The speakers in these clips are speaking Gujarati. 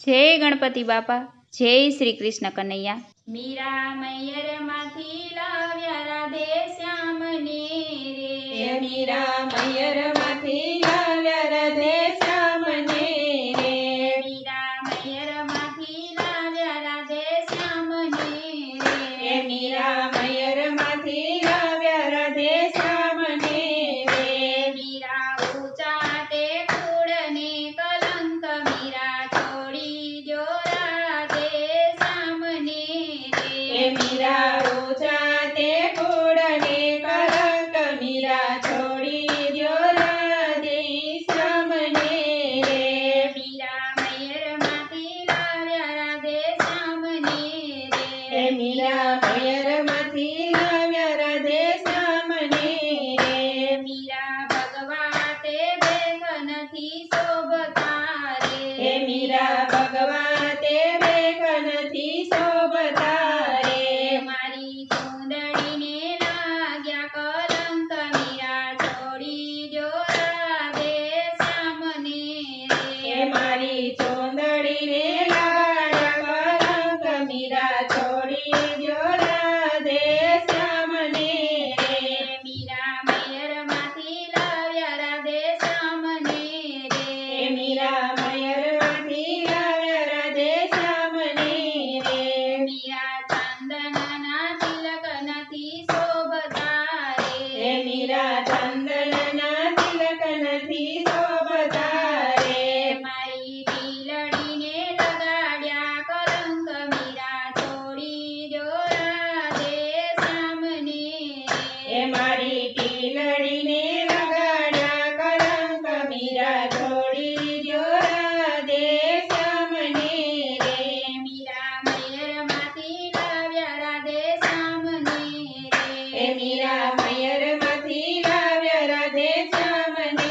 જય ગણપતિ બાપા, જય શ્રી કૃષ્ણ કનૈયા। મીરા મૈયર માંથી લાવ્યા રાધે શ્યામને રે, મીરા મૈયર માંથી લાવ્યા રાધે શ્યામને રે, મીરા મૈયર માંથી લાવ્યા રાધે શ્યામને રે, મીરા મૈયર માંથી લાવ્યા રાધે શ્યામને રે, મીરા ઉચાટે કુળને કલંક મીરા છોડી જો રાધે શ્યામને રે, મીરા ઓછા તે કુળને કલંક મીરા છોડી દ્યો રાધે શ્યામને રે, મીરા મૈયર માંથી લાવ્યા રાધે શ્યામને રે, મીરા મૈયર માંથી લાવ્યા રાધે શ્યામને રે, મીરા ભગવાતે બેગ નથી શોભતા રે, મીરા ભગવા તે બેગ નથી શોભતા રે, મારી ચૂંદડીને લાગ્યા કલંક મીરા છોડી જો રાધે શ્યામને રે, મારી ચોંદડીને લાગ્યા કલંક મીરા છોડી દ્યો રાધે શ્યામને રે, મીરા મૈયર માંથી લાવ્યા રાધે શ્યામને રે, મીરા મૈયર માંથી લાવ્યા રાધે શ્યામને રે, મીરા ચાંદનના તિલક નથી શોભતા રે, મીરા ચંદનના તિલક નથી શોભતા રે, મારી ટીલડીને લગાડ્યા કલંક મીરા છોડી જો રાધે શ્યામને રે, મારી ટીલડીને લગાડ્યા કલંક મીરા છોડી દ્યો રાધે શ્યામને રે, મીરા મૈયર માંથી લાવ્યા રાધે શ્યામને રે, મીરા મૈયર માંથી લાવ્યા રાધે શ્યામને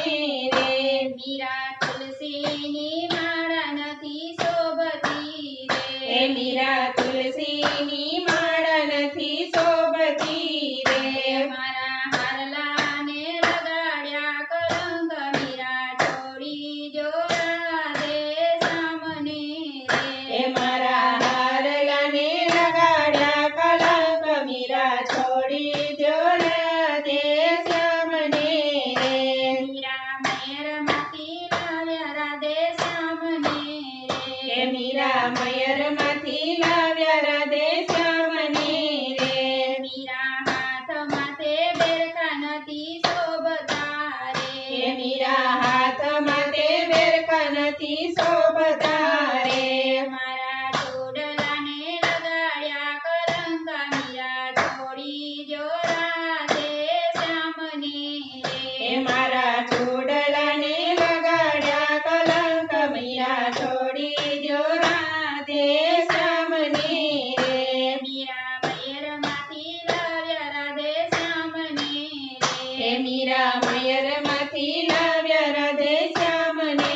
રે, મીરા તુલસીની માળા નથી શોભતી રે, મીરા તુલસીની માળા નથી શોભતી રે, મારા હારલાને લગાડ્યા કલંક મીરા છોડી જો રાધે શ્યામને રે, મારા હારલાને લગાડ્યા કલંક મીરા છોડી દ્યો રાધે શ્યામને રે, મીરા મૈયર માંથી લાવ્યા રાધે શ્યામને રે, મીરા મૈયર માંથી લાવ્યા રાધે શ્યામને રે, મીરા હાથ માથે બેરકા નથી શોભતા રે, મીરા હાથમાં તે બેરકા નથી શોભતા રે, મારા ચોડલાને લગાડ્યા કલંક મીરા છોડી જો રાધે શ્યામને રે, મારા ચોડલાને લગાડ્યા કલંક મીરા છોડી દ્યો રાધે શ્યામને રે, મીરા મૈયર માંથી લાવ્યા રાધે શ્યામને રે, મીરા મૈયર માંથી લાવ્યા રાધે શ્યામને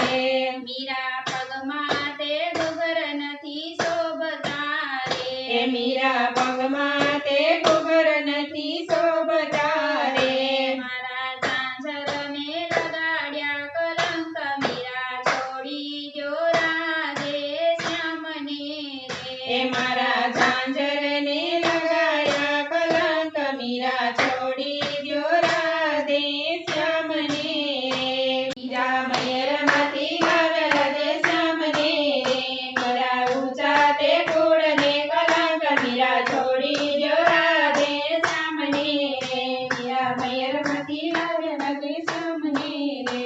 રે, મીરા પગમાં તે ઘૂઘર નથી શોભતા રે, મીરા પગમાં તે ઘૂઘર નથી શોભતા રે, મારા ઝાંઝરને લગાડ્યા કલંક મીરા છોડી જો રાધે શ્યામને રે, મારા ઝાંઝરને લગાડ્યા કલંક મીરા છોડી દ્યો રાધે શ્યામને રે, મીરા મૈયર માંથી લાવ્યા રાધે શ્યામને રે, મીરા ઊંચા તે કુળને કલંક મીરા છોડી દ્યો રાધે શ્યામને રે, મીરા મૈયર માંથી લાવ્યા રાધે શ્યામને રે।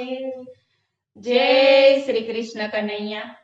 જય શ્રી કૃષ્ણ કનૈયા।